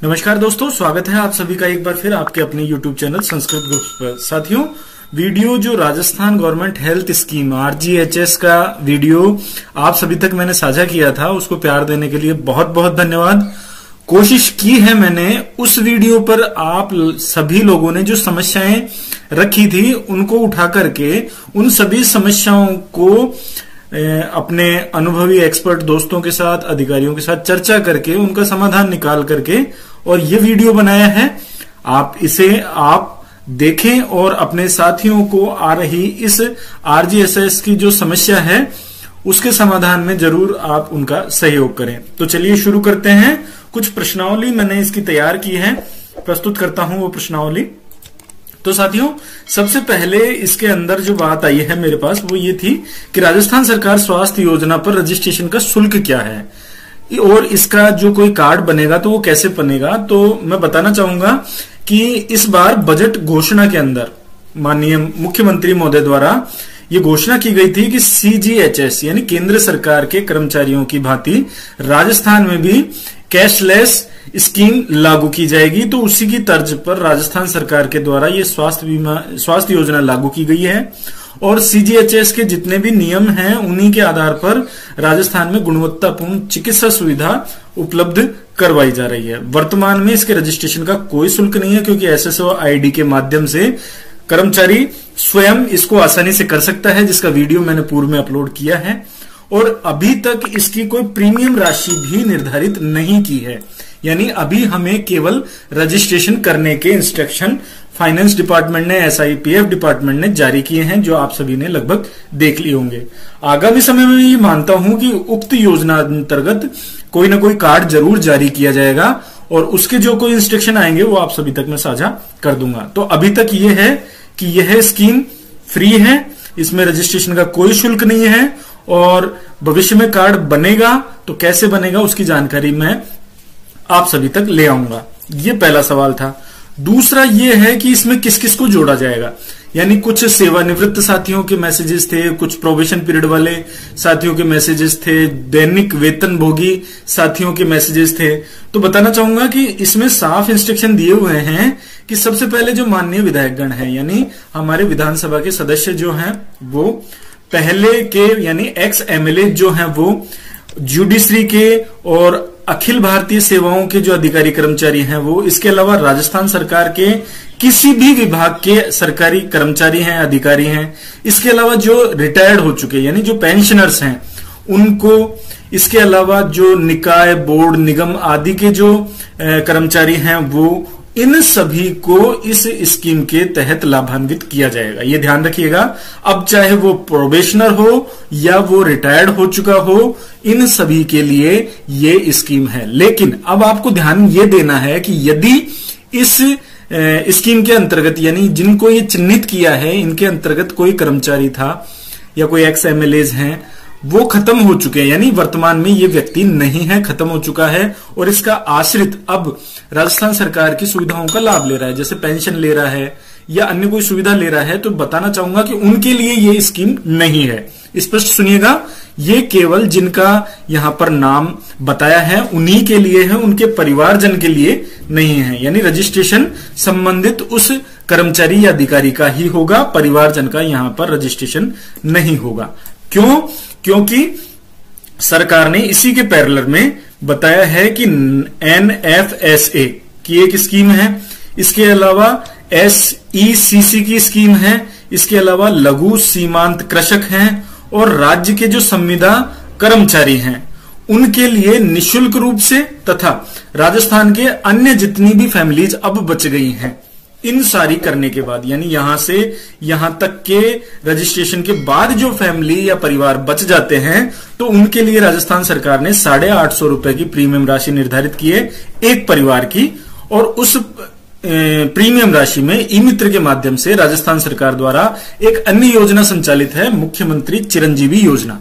नमस्कार दोस्तों, स्वागत है आप सभी का एक बार फिर आपके अपने YouTube चैनल संस्कृत ग्रुप पर। साथियों, वीडियो जो Rajasthan government health scheme RGHS का वीडियो आप सभी तक मैंने साझा किया था, उसको प्यार देने के लिए बहुत बहुत धन्यवाद। कोशिश की है मैंने उस वीडियो पर आप सभी लोगों ने जो समस्याएं रखी थी उनको उठा करके उन सभी समस्याओं को अपने अनुभवी एक्सपर्ट दोस्तों के साथ, अधिकारियों के साथ चर्चा करके उनका समाधान निकाल करके और ये वीडियो बनाया है। आप इसे देखें और अपने साथियों को आ रही इस RGHS की जो समस्या है उसके समाधान में जरूर आप उनका सहयोग करें। तो चलिए शुरू करते हैं। कुछ प्रश्नावली मैंने इसकी तैयार की है, प्रस्तुत करता हूं वो प्रश्नावली। तो साथियों, सबसे पहले इसके अंदर जो बात आई है मेरे पास वो ये थी कि राजस्थान सरकार स्वास्थ्य योजना पर रजिस्ट्रेशन का शुल्क क्या है और इसका जो कोई कार्ड बनेगा तो वो कैसे बनेगा। तो मैं बताना चाहूंगा कि इस बार बजट घोषणा के अंदर माननीय मुख्यमंत्री महोदय द्वारा ये घोषणा की गई थी कि CGHS यानी केंद्र सरकार के कर्मचारियों की भांति राजस्थान में भी कैशलेस स्कीम लागू की जाएगी। तो उसी की तर्ज पर राजस्थान सरकार के द्वारा ये स्वास्थ्य योजना लागू की गई है और CGHS के जितने भी नियम हैं उन्हीं के आधार पर राजस्थान में गुणवत्तापूर्ण चिकित्सा सुविधा उपलब्ध करवाई जा रही है। वर्तमान में इसके रजिस्ट्रेशन का कोई शुल्क नहीं है क्योंकि SSO ID के माध्यम से कर्मचारी स्वयं इसको आसानी से कर सकता है, जिसका वीडियो मैंने पूर्व में अपलोड किया है। और अभी तक इसकी कोई प्रीमियम राशि भी निर्धारित नहीं की है, यानी अभी हमें केवल रजिस्ट्रेशन करने के इंस्ट्रक्शन फाइनेंस डिपार्टमेंट ने, SIPF डिपार्टमेंट ने जारी किए हैं, जो आप सभी ने लगभग देख लिए होंगे। आगामी समय में ये मानता हूं कि उक्त योजना अंतर्गत कोई ना कोई कार्ड जरूर जारी किया जाएगा और उसके जो कोई इंस्ट्रक्शन आएंगे वो आप सभी तक मैं साझा कर दूंगा। तो अभी तक ये है कि यह स्कीम फ्री है, इसमें रजिस्ट्रेशन का कोई शुल्क नहीं है और भविष्य में कार्ड बनेगा तो कैसे बनेगा उसकी जानकारी मैं आप सभी तक ले आऊंगा। ये पहला सवाल था। दूसरा ये है कि इसमें किस किस को जोड़ा जाएगा, यानी कुछ सेवानिवृत्त साथियों के मैसेजेस थे, कुछ प्रोबेशन पीरियड वाले साथियों के मैसेजेस थे, दैनिक वेतन भोगी साथियों के मैसेजेस थे। तो बताना चाहूंगा कि इसमें साफ इंस्ट्रक्शन दिए हुए हैं कि सबसे पहले जो माननीय विधायकगण हैं यानी हमारे विधानसभा के सदस्य जो हैं वो पहले के यानी ex-MLA जो हैं वो जुडिशरी के और अखिल भारतीय सेवाओं के जो अधिकारी कर्मचारी हैं वो, इसके अलावा राजस्थान सरकार के किसी भी विभाग के सरकारी कर्मचारी हैं, अधिकारी हैं, इसके अलावा जो रिटायर्ड हो चुके यानी जो पेंशनर्स हैं उनको, इसके अलावा जो निकाय, बोर्ड, निगम आदि के जो कर्मचारी हैं वो, इन सभी को इस स्कीम के तहत लाभान्वित किया जाएगा। ये ध्यान रखिएगा। अब चाहे वो प्रोबेशनर हो या वो रिटायर्ड हो चुका हो, इन सभी के लिए ये स्कीम है। लेकिन अब आपको ध्यान ये देना है कि यदि इस स्कीम के अंतर्गत यानी जिनको ये चिन्हित किया है इनके अंतर्गत कोई कर्मचारी था या कोई ex-MLAs हैं वो खत्म हो चुके हैं, यानी वर्तमान में ये व्यक्ति नहीं है, खत्म हो चुका है और इसका आश्रित अब राजस्थान सरकार की सुविधाओं का लाभ ले रहा है, जैसे पेंशन ले रहा है या अन्य कोई सुविधा ले रहा है, तो बताना चाहूंगा कि उनके लिए ये स्कीम नहीं है। स्पष्ट सुनिएगा, ये केवल जिनका यहां पर नाम बताया है उन्हीं के लिए है, उनके परिवारजन के लिए नहीं है। यानी रजिस्ट्रेशन संबंधित उस कर्मचारी या अधिकारी का ही होगा, परिवारजन का यहां पर रजिस्ट्रेशन नहीं होगा। क्यों? क्योंकि सरकार ने इसी के पैरेलल में बताया है कि NFSA की एक स्कीम है, इसके अलावा SECC की स्कीम है, इसके अलावा लघु सीमांत कृषक हैं और राज्य के जो संविदा कर्मचारी हैं उनके लिए निशुल्क रूप से तथा राजस्थान के अन्य जितनी भी फैमिलीज अब बच गई हैं, इन सारी करने के बाद यानी यहां से यहां तक के रजिस्ट्रेशन के बाद जो फैमिली या परिवार बच जाते हैं तो उनके लिए राजस्थान सरकार ने 850 रुपए की प्रीमियम राशि निर्धारित की है एक परिवार की। और उस प्रीमियम राशि में ई-मित्र के माध्यम से राजस्थान सरकार द्वारा एक अन्य योजना संचालित है, मुख्यमंत्री चिरंजीवी योजना।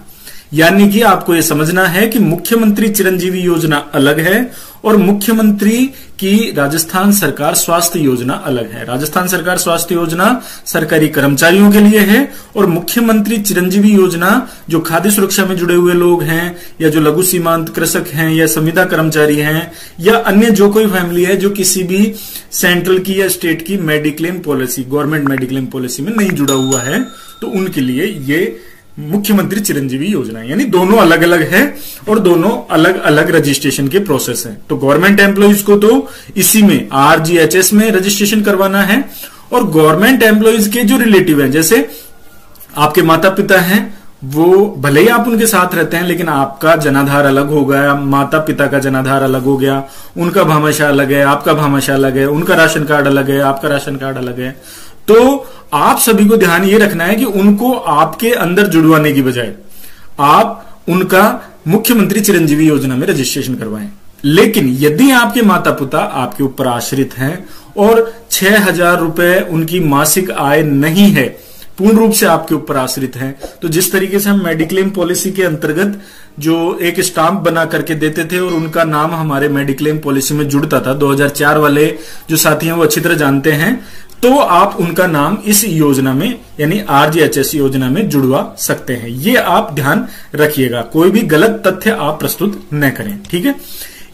यानी कि आपको यह समझना है कि मुख्यमंत्री चिरंजीवी योजना अलग है और मुख्यमंत्री कि राजस्थान सरकार स्वास्थ्य योजना अलग है। राजस्थान सरकार स्वास्थ्य योजना सरकारी कर्मचारियों के लिए है और मुख्यमंत्री चिरंजीवी योजना जो खाद्य सुरक्षा में जुड़े हुए लोग हैं या जो लघु सीमांत कृषक हैं या संविदा कर्मचारी हैं या अन्य जो कोई फैमिली है जो किसी भी सेंट्रल की या स्टेट की mediclaim policy, government mediclaim policy में नहीं जुड़ा हुआ है, तो उनके लिए ये मुख्यमंत्री चिरंजीवी योजना, यानी दोनों अलग अलग है और दोनों अलग अलग रजिस्ट्रेशन के प्रोसेस हैं। तो गवर्नमेंट एम्प्लॉइज को तो इसी में RGHS में रजिस्ट्रेशन करवाना है और गवर्नमेंट एम्प्लॉइज के जो रिलेटिव हैं, जैसे आपके माता पिता हैं, वो भले ही आप उनके साथ रहते हैं लेकिन आपका जनाधार अलग हो गया, माता पिता का जनाधार अलग हो गया, उनका भामाशाह अलग है, आपका भामाशाह अलग है, उनका राशन कार्ड अलग है, आपका राशन कार्ड अलग है। तो आप सभी को ध्यान ये रखना है कि उनको आपके अंदर जुड़वाने की बजाय आप उनका मुख्यमंत्री चिरंजीवी योजना में रजिस्ट्रेशन करवाएं। लेकिन यदि आपके माता पिता आपके ऊपर आश्रित हैं और 6,000 रुपए उनकी मासिक आय नहीं है, पूर्ण रूप से आपके ऊपर आश्रित हैं, तो जिस तरीके से हम मेडिक्लेम पॉलिसी के अंतर्गत जो एक स्टाम्प बना करके देते थे और उनका नाम हमारे मेडिक्लेम पॉलिसी में जुड़ता था, 2004 वाले जो साथी हैं वो अच्छी तरह जानते हैं, तो आप उनका नाम इस योजना में यानी RGHS योजना में जुड़वा सकते हैं। ये आप ध्यान रखिएगा, कोई भी गलत तथ्य आप प्रस्तुत न करें, ठीक है।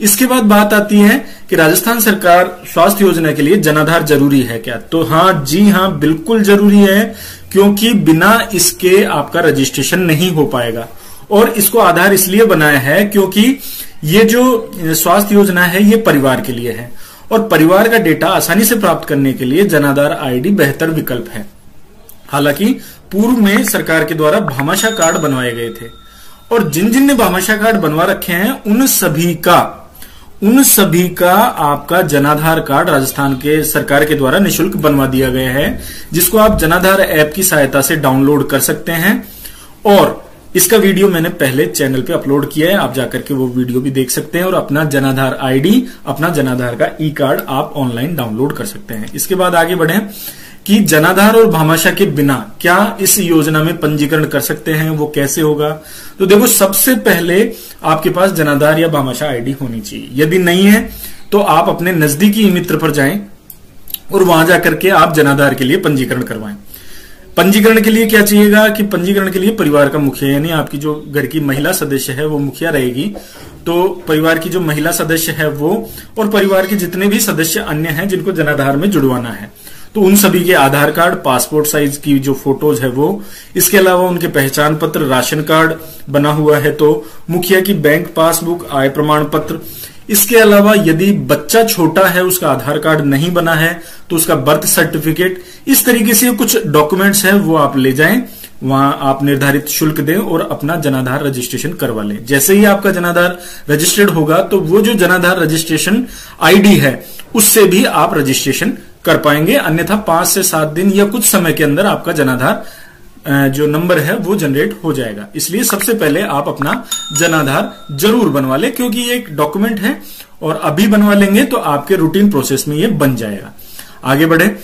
इसके बाद बात आती है कि राजस्थान सरकार स्वास्थ्य योजना के लिए जनाधार जरूरी है क्या? तो हाँ जी हाँ, बिल्कुल जरूरी है, क्योंकि बिना इसके आपका रजिस्ट्रेशन नहीं हो पाएगा। और इसको आधार इसलिए बनाया है क्योंकि ये जो स्वास्थ्य योजना है ये परिवार के लिए है और परिवार का डेटा आसानी से प्राप्त करने के लिए जनाधार ID बेहतर विकल्प है। हालांकि पूर्व में सरकार के द्वारा भामाशाह कार्ड बनवाए गए थे और जिन जिन ने भामाशाह कार्ड बनवा रखे हैं उन सभी का आपका जनाधार कार्ड राजस्थान के सरकार के द्वारा निःशुल्क बनवा दिया गया है, जिसको आप जनाधार ऐप की सहायता से डाउनलोड कर सकते हैं। और इसका वीडियो मैंने पहले चैनल पे अपलोड किया है, आप जाकर के वो वीडियो भी देख सकते हैं और अपना जनाधार ID, अपना जनाधार का E-कार्ड आप ऑनलाइन डाउनलोड कर सकते हैं। इसके बाद आगे बढ़े कि जनाधार और भामाशाह के बिना क्या इस योजना में पंजीकरण कर सकते हैं, वो कैसे होगा? तो देखो, सबसे पहले आपके पास जनाधार या भामाशाह ID होनी चाहिए। यदि नहीं है तो आप अपने नजदीकी ई-मित्र पर जाएं और वहां जाकर के आप जनाधार के लिए पंजीकरण करवाएं। पंजीकरण के लिए क्या चाहिएगा कि पंजीकरण के लिए परिवार का मुखिया यानी आपकी जो घर की महिला सदस्य है वो मुखिया रहेगी। तो परिवार की जो महिला सदस्य है वो और परिवार के जितने भी सदस्य अन्य हैं जिनको जनाधार में जुड़वाना है, तो उन सभी के आधार कार्ड, पासपोर्ट साइज की जो फोटोज है वो, इसके अलावा उनके पहचान पत्र, राशन कार्ड बना हुआ है तो मुखिया की बैंक पासबुक, आय प्रमाण पत्र। इसके अलावा यदि बच्चा छोटा है, उसका आधार कार्ड नहीं बना है तो उसका बर्थ सर्टिफिकेट, इस तरीके से कुछ डॉक्यूमेंट्स हैं वो आप ले जाएं, वहां आप निर्धारित शुल्क दें और अपना जनाधार रजिस्ट्रेशन करवा लें। जैसे ही आपका जनाधार रजिस्टर्ड होगा तो वो जो जनाधार रजिस्ट्रेशन ID है उससे भी आप रजिस्ट्रेशन कर पाएंगे, अन्यथा 5 से 7 दिन या कुछ समय के अंदर आपका जनाधार जो नंबर है वो जनरेट हो जाएगा। इसलिए सबसे पहले आप अपना जनाधार जरूर बनवा लें, क्योंकि ये एक डॉक्यूमेंट है और अभी बनवा लेंगे तो आपके रूटीन प्रोसेस में ये बन जाएगा। आगे बढ़े।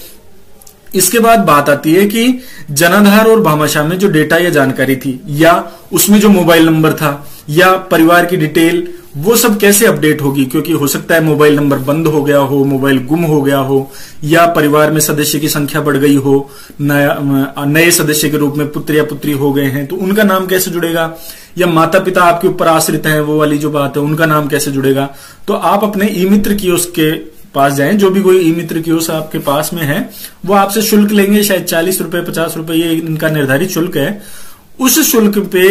इसके बाद बात आती है कि जनाधार और भामाशाह में जो डेटा या जानकारी थी या उसमें जो मोबाइल नंबर था या परिवार की डिटेल, वो सब कैसे अपडेट होगी, क्योंकि हो सकता है मोबाइल नंबर बंद हो गया हो, मोबाइल गुम हो गया हो या परिवार में सदस्य की संख्या बढ़ गई हो, नए सदस्य के रूप में पुत्र या पुत्री हो गए हैं तो उनका नाम कैसे जुड़ेगा, या माता पिता आपके ऊपर आश्रित हैं, वो वाली जो बात है, उनका नाम कैसे जुड़ेगा। तो आप अपने ई-मित्र कियोस्क के पास जाएं, जो भी कोई ई-मित्र कियोस्क आपके पास में है वो आपसे शुल्क लेंगे, शायद 40 रुपए 50 रुपए ये इनका निर्धारित शुल्क है। उस शुल्क पे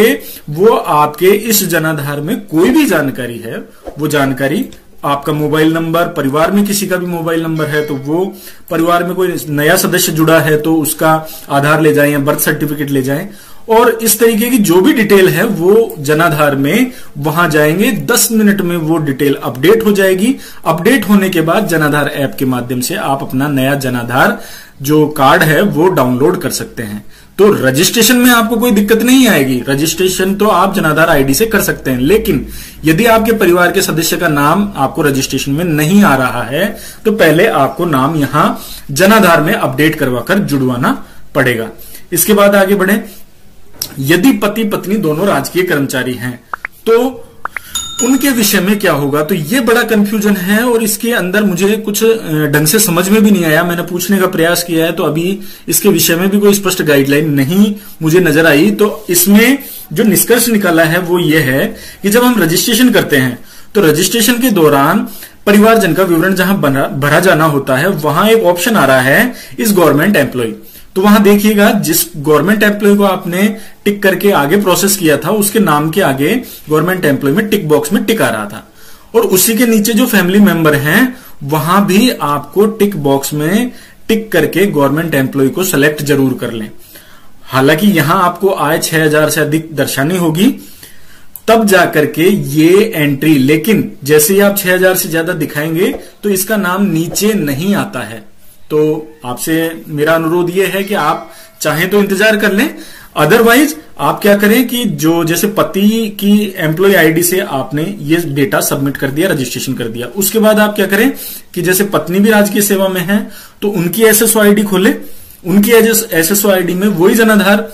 वो आपके इस जनाधार में कोई भी जानकारी है वो जानकारी, आपका मोबाइल नंबर, परिवार में किसी का भी मोबाइल नंबर है तो वो, परिवार में कोई नया सदस्य जुड़ा है तो उसका आधार ले जाएं या बर्थ सर्टिफिकेट ले जाएं, और इस तरीके की जो भी डिटेल है वो जनाधार में वहां जाएंगे, 10 मिनट में वो डिटेल अपडेट हो जाएगी। अपडेट होने के बाद जनाधार ऐप के माध्यम से आप अपना नया जनाधार जो कार्ड है वो डाउनलोड कर सकते हैं। तो रजिस्ट्रेशन में आपको कोई दिक्कत नहीं आएगी, रजिस्ट्रेशन तो आप जनाधार ID से कर सकते हैं। लेकिन यदि आपके परिवार के सदस्य का नाम आपको रजिस्ट्रेशन में नहीं आ रहा है तो पहले आपको नाम यहां जनाधार में अपडेट करवाकर जुड़वाना पड़ेगा। इसके बाद आगे बढ़े। यदि पति पत्नी दोनों राजकीय कर्मचारी हैं तो उनके विषय में क्या होगा। तो ये बड़ा कंफ्यूजन है और इसके अंदर मुझे कुछ ढंग से समझ में भी नहीं आया। मैंने पूछने का प्रयास किया है तो अभी इसके विषय में भी कोई स्पष्ट गाइडलाइन नहीं मुझे नजर आई। तो इसमें जो निष्कर्ष निकाला है वो ये है कि जब हम रजिस्ट्रेशन करते हैं तो रजिस्ट्रेशन के दौरान परिवारजन का विवरण जहां भरा जाना होता है वहां एक ऑप्शन आ रहा है इस गवर्नमेंट एम्प्लॉय। तो वहां देखिएगा जिस गवर्नमेंट एम्प्लॉय को आपने टिक करके आगे प्रोसेस किया था उसके नाम के आगे गवर्नमेंट एम्प्लॉय में टिक बॉक्स में टिक आ रहा था और उसी के नीचे जो फैमिली मेंबर हैं वहां भी आपको टिक बॉक्स में टिक करके गवर्नमेंट एम्प्लॉय को सेलेक्ट जरूर कर लें। हालांकि यहां आपको आय 6000 से अधिक दर्शानी होगी तब जाकर के ये एंट्री, लेकिन जैसे ही आप 6000 से ज्यादा दिखाएंगे तो इसका नाम नीचे नहीं आता है। तो आपसे मेरा अनुरोध ये है कि आप चाहें तो इंतजार कर लें, अदरवाइज आप क्या करें कि जो जैसे पति की एम्प्लॉय आईडी से आपने ये डेटा सबमिट कर दिया, रजिस्ट्रेशन कर दिया, उसके बाद आप क्या करें कि जैसे पत्नी भी राजकीय सेवा में है तो उनकी एसएसओ आईडी खोले, उनकी एसएसओ आईडी में वही जनाधार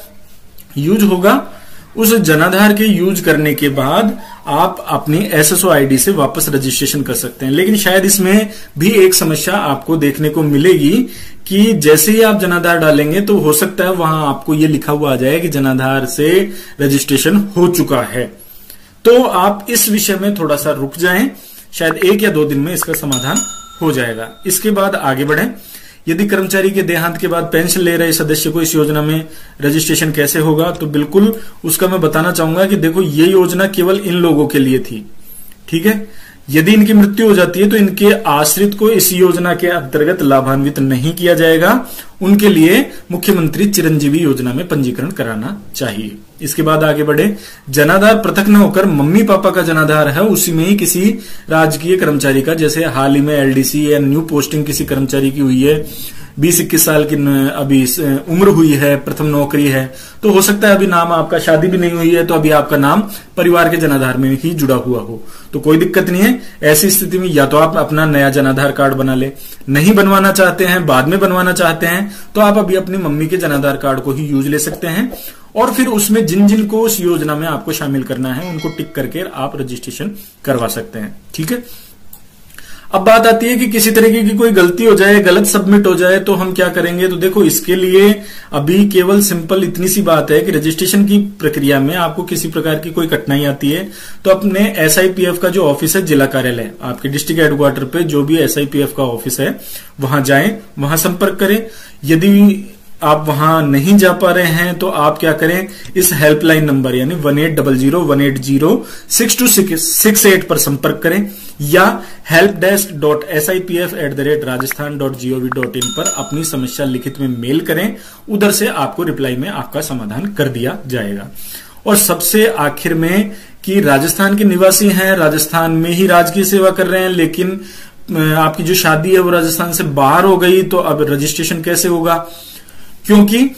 यूज होगा। उस जनाधार के यूज करने के बाद आप अपनी एसएसओ आईडी से वापस रजिस्ट्रेशन कर सकते हैं। लेकिन शायद इसमें भी एक समस्या आपको देखने को मिलेगी कि जैसे ही आप जनाधार डालेंगे तो हो सकता है वहां आपको ये लिखा हुआ आ जाए कि जनाधार से रजिस्ट्रेशन हो चुका है। तो आप इस विषय में थोड़ा सा रुक जाएं, शायद 1 या 2 दिन में इसका समाधान हो जाएगा। इसके बाद आगे बढ़ें। यदि कर्मचारी के देहांत के बाद पेंशन ले रहे सदस्य को इस योजना में रजिस्ट्रेशन कैसे होगा, तो बिल्कुल उसका मैं बताना चाहूंगा कि देखो ये योजना केवल इन लोगों के लिए थी, ठीक है। यदि इनकी मृत्यु हो जाती है तो इनके आश्रित को इस योजना के अंतर्गत लाभान्वित नहीं किया जाएगा, उनके लिए मुख्यमंत्री चिरंजीवी योजना में पंजीकरण कराना चाहिए। इसके बाद आगे बढ़े। जनाधार पृथक न होकर मम्मी पापा का जनाधार है उसी में ही किसी राजकीय कर्मचारी का, जैसे हाल ही में एलडीसी या न्यू पोस्टिंग किसी कर्मचारी की हुई है, 20-21 साल की अभी उम्र हुई है, प्रथम नौकरी है, तो हो सकता है अभी नाम आपका, शादी भी नहीं हुई है तो अभी आपका नाम परिवार के जनाधार में ही जुड़ा हुआ हो, तो कोई दिक्कत नहीं है। ऐसी स्थिति में या तो आप अपना नया जनाधार कार्ड बना ले, नहीं बनवाना चाहते हैं, बाद में बनवाना चाहते हैं, तो आप अभी अपनी मम्मी के जनाधार कार्ड को ही यूज ले सकते हैं और फिर उसमें जिन जिन को उस योजना में आपको शामिल करना है उनको टिक करके आप रजिस्ट्रेशन करवा सकते हैं, ठीक है। अब बात आती है कि किसी तरीके की कोई गलती हो जाए, गलत सबमिट हो जाए तो हम क्या करेंगे। तो देखो इसके लिए अभी केवल सिंपल इतनी सी बात है कि रजिस्ट्रेशन की प्रक्रिया में आपको किसी प्रकार की कोई कठिनाई आती है तो अपने एसआईपीएफ का जो ऑफिस है, जिला कार्यालय, आपके डिस्ट्रिक्ट हेडक्वार्टर पे जो भी एसआईपीएफ का ऑफिस है वहां जाएं, वहां संपर्क करें। यदि आप वहां नहीं जा पा रहे हैं तो आप क्या करें, इस हेल्पलाइन नंबर यानी 1800-180-6268 पर संपर्क करें या helpdesk.sipf@rajasthan.gov.in पर अपनी समस्या लिखित में मेल करें, उधर से आपको रिप्लाई में आपका समाधान कर दिया जाएगा। और सबसे आखिर में कि राजस्थान के निवासी हैं, राजस्थान में ही राजकीय सेवा कर रहे हैं, लेकिन आपकी जो शादी है वो राजस्थान से बाहर हो गई, तो अब रजिस्ट्रेशन कैसे होगा, क्योंकि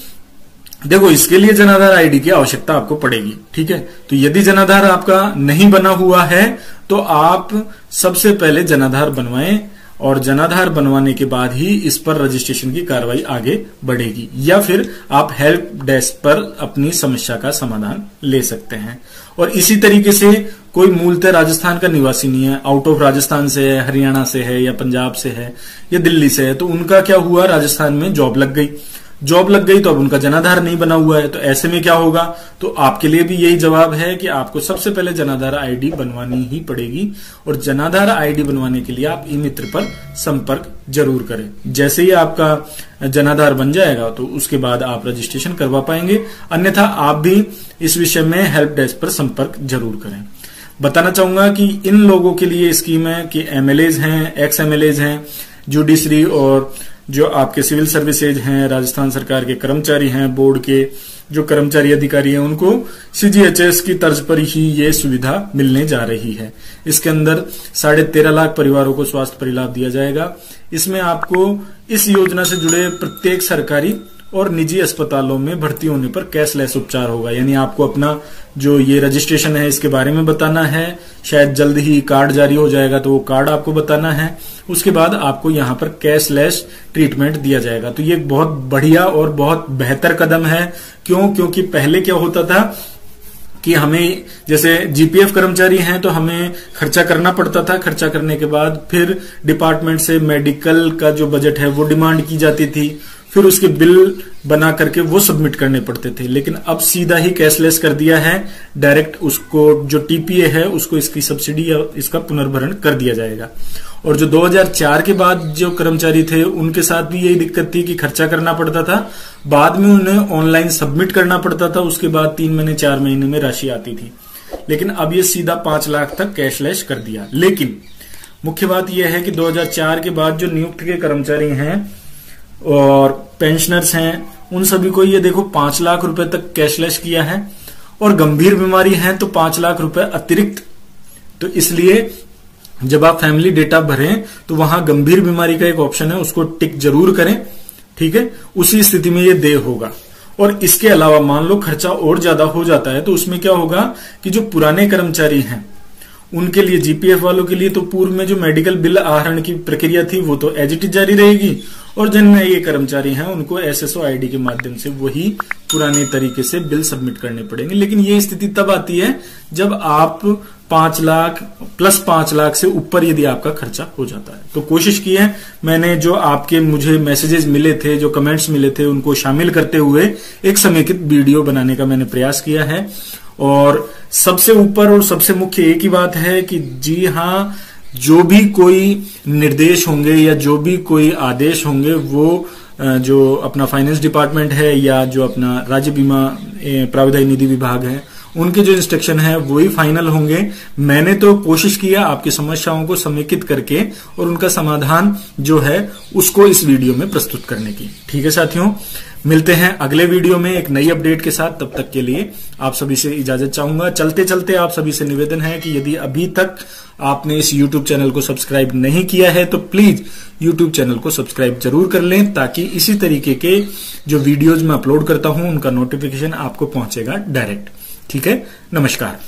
देखो इसके लिए जनाधार आईडी की आवश्यकता आपको पड़ेगी, ठीक है। तो यदि जनाधार आपका नहीं बना हुआ है तो आप सबसे पहले जनाधार बनवाएं और जनाधार बनवाने के बाद ही इस पर रजिस्ट्रेशन की कार्रवाई आगे बढ़ेगी, या फिर आप हेल्प डेस्क पर अपनी समस्या का समाधान ले सकते हैं। और इसी तरीके से कोई मूलतः राजस्थान का निवासी नहीं है, आउट ऑफ राजस्थान से है, हरियाणा से है या पंजाब से है या दिल्ली से है, तो उनका क्या हुआ, राजस्थान में जॉब लग गई तो अब उनका जनाधार नहीं बना हुआ है, तो ऐसे में क्या होगा। तो आपके लिए भी यही जवाब है कि आपको सबसे पहले जनाधार आईडी बनवानी ही पड़ेगी और जनाधार आईडी बनवाने के लिए आप ई मित्र पर संपर्क जरूर करें। जैसे ही आपका जनाधार बन जाएगा तो उसके बाद आप रजिस्ट्रेशन करवा पाएंगे, अन्यथा आप भी इस विषय में हेल्प डेस्क पर संपर्क जरूर करें। बताना चाहूंगा कि इन लोगों के लिए स्कीम है कि एमएलएज हैं, एक्स एमएलएज हैं, जुडिशरी और जो आपके सिविल सर्विसेज हैं, राजस्थान सरकार के कर्मचारी हैं, बोर्ड के जो कर्मचारी अधिकारी हैं, उनको सीजीएचएस की तर्ज पर ही ये सुविधा मिलने जा रही है। इसके अंदर 13.5 लाख परिवारों को स्वास्थ्य परिलाभ दिया जाएगा। इसमें आपको इस योजना से जुड़े प्रत्येक सरकारी और निजी अस्पतालों में भर्ती होने पर कैशलेस उपचार होगा, यानी आपको अपना जो ये रजिस्ट्रेशन है इसके बारे में बताना है, शायद जल्द ही कार्ड जारी हो जाएगा तो वो कार्ड आपको बताना है, उसके बाद आपको यहाँ पर कैशलेस ट्रीटमेंट दिया जाएगा। तो ये बहुत बढ़िया और बहुत बेहतर कदम है। क्योंकि पहले क्या होता था कि हमें जैसे जीपीएफ कर्मचारी हैं तो हमें खर्चा करना पड़ता था, खर्चा करने के बाद फिर डिपार्टमेंट से मेडिकल का जो बजट है वो डिमांड की जाती थी, फिर उसके बिल बना करके वो सबमिट करने पड़ते थे। लेकिन अब सीधा ही कैशलेस कर दिया है, डायरेक्ट उसको जो टीपीए है उसको इसकी सब्सिडी या इसका पुनर्भरण कर दिया जाएगा। और जो 2004 के बाद जो कर्मचारी थे उनके साथ भी यही दिक्कत थी कि खर्चा करना पड़ता था, बाद में उन्हें ऑनलाइन सबमिट करना पड़ता था, उसके बाद 3 महीने 4 महीने में राशि आती थी। लेकिन अब ये सीधा 5 लाख तक कैशलेस कर दिया। लेकिन मुख्य बात यह है कि 2004 के बाद जो नियुक्त के कर्मचारी हैं और पेंशनर्स हैं उन सभी को ये देखो 5 लाख रुपए तक कैशलेस किया है, और गंभीर बीमारी है तो 5 लाख रुपए अतिरिक्त। तो इसलिए जब आप फैमिली डेटा भरें तो वहां गंभीर बीमारी का एक ऑप्शन है, उसको टिक जरूर करें, ठीक है। उसी स्थिति में ये देय होगा। और इसके अलावा मान लो खर्चा और ज्यादा हो जाता है तो उसमें क्या होगा कि जो पुराने कर्मचारी हैं उनके लिए, जीपीएफ वालों के लिए तो पूर्व में जो मेडिकल बिल आहरण की प्रक्रिया थी वो तो एज इट इज जारी रहेगी, और जिन नए कर्मचारी हैं उनको एसएसओ आईडी के माध्यम से वही पुराने तरीके से बिल सबमिट करने पड़ेंगे। लेकिन ये स्थिति तब आती है जब आप 5 लाख प्लस 5 लाख से ऊपर यदि आपका खर्चा हो जाता है। तो कोशिश की है मैंने, जो आपके मुझे मैसेजेस मिले थे, जो कमेंट्स मिले थे, उनको शामिल करते हुए एक समेकित वीडियो बनाने का मैंने प्रयास किया है। और सबसे ऊपर और सबसे मुख्य एक ही बात है कि जी हाँ, जो भी कोई निर्देश होंगे या जो भी कोई आदेश होंगे वो जो अपना फाइनेंस डिपार्टमेंट है या जो अपना राज्य बीमा प्रावधायी निधि विभाग है उनके जो इंस्ट्रक्शन है वही फाइनल होंगे। मैंने तो कोशिश किया आपकी समस्याओं को समेकित करके और उनका समाधान जो है उसको इस वीडियो में प्रस्तुत करने की। ठीक है साथियों, मिलते हैं अगले वीडियो में एक नई अपडेट के साथ। तब तक के लिए आप सभी से इजाजत चाहूंगा। चलते चलते आप सभी से निवेदन है कि यदि अभी तक आपने इस YouTube चैनल को सब्सक्राइब नहीं किया है तो प्लीज YouTube चैनल को सब्सक्राइब जरूर कर लें, ताकि इसी तरीके के जो वीडियोज मैं अपलोड करता हूं उनका नोटिफिकेशन आपको पहुंचेगा डायरेक्ट। ठीक है, नमस्कार।